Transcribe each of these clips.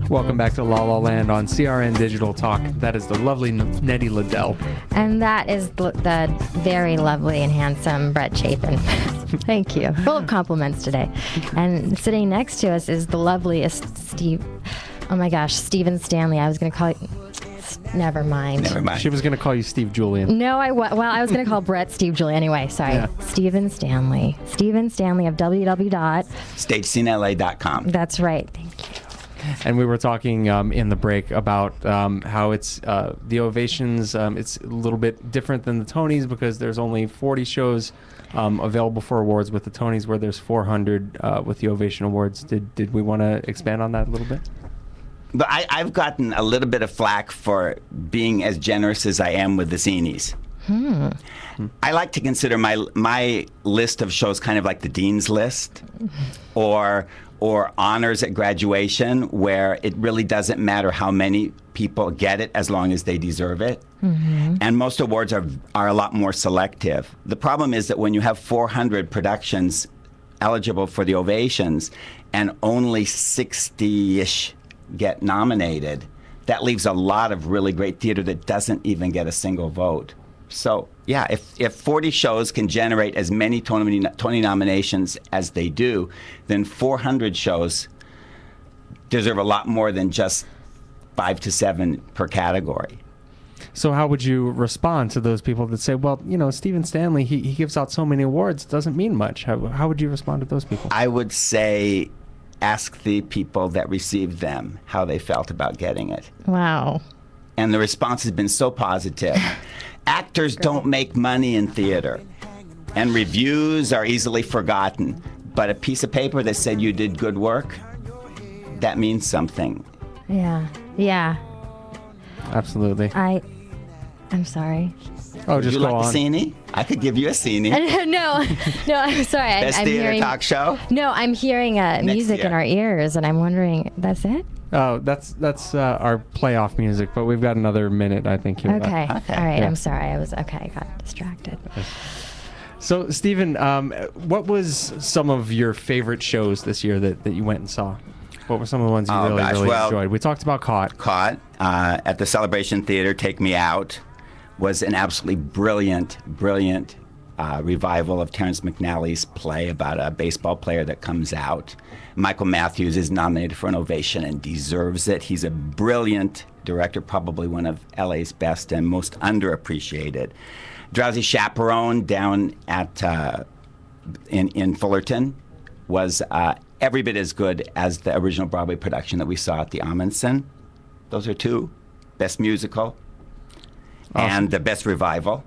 Welcome back to La La Land on CRN Digital Talk. That is the lovely Nettie Liddell. And that is the very lovely and handsome Brett Chapin. Thank you. Full of compliments today. And sitting next to us is the loveliest Steven Stanley. I was going to call you... Never mind. She was going to call you Steve Julian. No, I was going to call Brett Steve Julian. Anyway, sorry. Yeah. Steven Stanley. Steven Stanley of www.stagescenela.com. That's right. Thank you. And we were talking in the break about how it's the Ovations. It's a little bit different than the Tonys because there's only 40 shows available for awards with the Tonys, where there's 400 with the Ovation Awards. Did we want to expand on that a little bit? But I've gotten a little bit of flack for being as generous as I am with the Zenies. I like to consider my list of shows kind of like the Dean's List, or honors at graduation, where it really doesn't matter how many people get it as long as they deserve it. And most awards are a lot more selective. The problem is that when you have 400 productions eligible for the Ovations and only 60-ish get nominated, that leaves a lot of really great theater that doesn't even get a single vote. So, yeah, if 40 shows can generate as many Tony nominations as they do, then 400 shows deserve a lot more than just 5 to 7 per category. So how would you respond to those people that say, well, Steven Stanley, he gives out so many awards, it doesn't mean much? How would you respond to those people? I would say ask the people that received them how they felt about getting it. Wow. And the response has been so positive. Actors don't make money in theater, and reviews are easily forgotten. But a piece of paper that said you did good work, that means something. Yeah. Absolutely. I'm sorry. Oh, just you go like on. A Cine? I could give you a Cine. No, I'm sorry. Best theater talk show? No, I'm hearing music in our ears, and I'm wondering, that's it? Oh, that's our playoff music, but we've got another minute, I think. Here Okay. All right. Yeah. I'm sorry. I got distracted. So, Steven, what was some of your favorite shows this year that you went and saw? What were some of the ones you really enjoyed? We talked about Caught. At the Celebration Theater, Take Me Out was an absolutely brilliant revival of Terrence McNally's play about a baseball player that comes out. Michael Matthews is nominated for an Ovation and deserves it. He's a brilliant director, probably one of LA's best and most underappreciated. Drowsy Chaperone down at in Fullerton was every bit as good as the original Broadway production that we saw at the Amundsen. Those are two. Best musical. Awesome. And the best revival.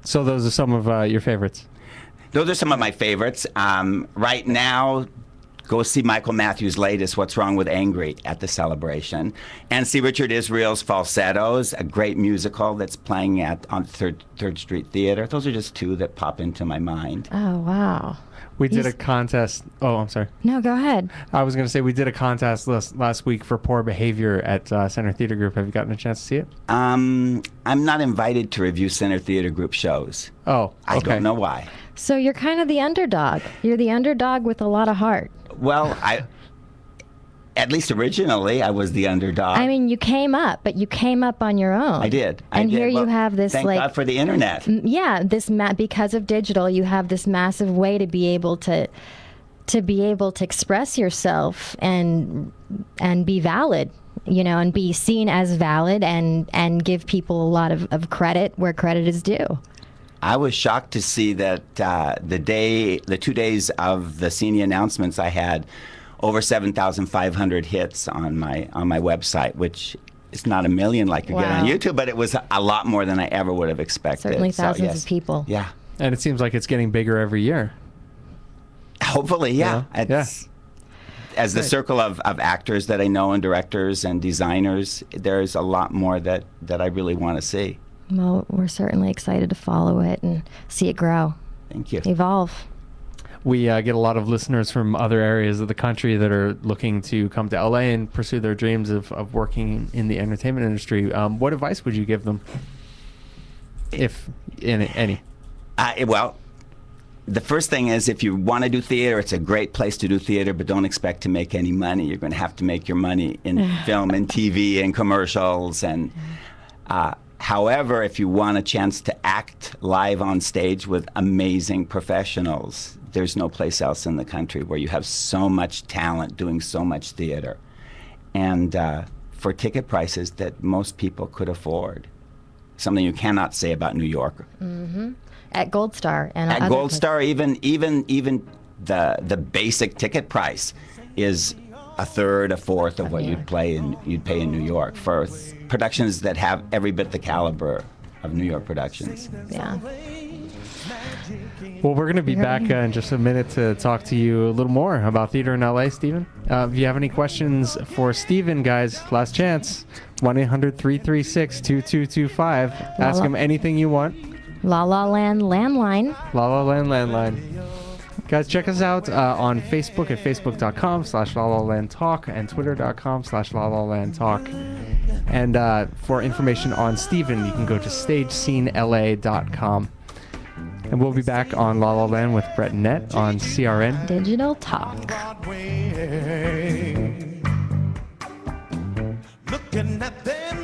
So those are some of your favorites? Those are some of my favorites. Right now, go see Michael Matthews' latest, What's Wrong with Angry, at the Celebration. And see Richard Israel's Falsettos, a great musical that's playing on Third Street Theater. Those are just two that pop into my mind. Oh, wow. We did a contest. Oh, I'm sorry. No, go ahead. I was going to say we did a contest last week for Poor Behavior at Center Theater Group. Have you gotten a chance to see it? I'm not invited to review Center Theater Group shows. Oh, okay. I don't know why. So you're kind of the underdog. You're the underdog with a lot of heart. Well, at least originally, I was the underdog. I mean, you came up, but you came up on your own. I did. Here you have this, thank God for the internet. Yeah, because of digital, you have this massive way to be able to express yourself and be valid, and be seen as valid and give people a lot of credit where credit is due. I was shocked to see that the 2 days of the senior announcements, I had over 7,500 hits on my website, which is not a million like you get on YouTube, but it was a lot more than I ever would have expected. Certainly thousands of people. Yeah. And it seems like it's getting bigger every year. Hopefully, yeah. As the circle of actors that I know and directors and designers, there's a lot more that I really want to see. Well, we're certainly excited to follow it and see it grow. Thank you. Evolve. We get a lot of listeners from other areas of the country that are looking to come to LA and pursue their dreams of working in the entertainment industry. What advice would you give them, if any? Well, the first thing is, if you want to do theater, it's a great place to do theater, but don't expect to make any money. You're going to have to make your money in film and TV and commercials. And however, if you want a chance to act live on stage with amazing professionals, there's no place else in the country where you have so much talent doing so much theater. And for ticket prices that most people could afford. Something you cannot say about New York. Mm-hmm. At Gold Star and at Gold Star, even the basic ticket price is a third, a fourth of what you'd pay in New York for productions that have every bit the caliber of New York productions. Yeah. Well, we're going to be back in just a minute to talk to you a little more about theater in LA, Steven. If you have any questions for Steven, guys, last chance. 1-800-336-2225. Ask him anything you want. La La Land landline. La La Land landline. Guys, check us out on Facebook at facebook.com/LaLaLandTalk and twitter.com/LaLaLandTalk. And for information on Steven, you can go to stagescenela.com. And we'll be back on La La Land with Brett and Nett on CRN Digital Talk. Looking at them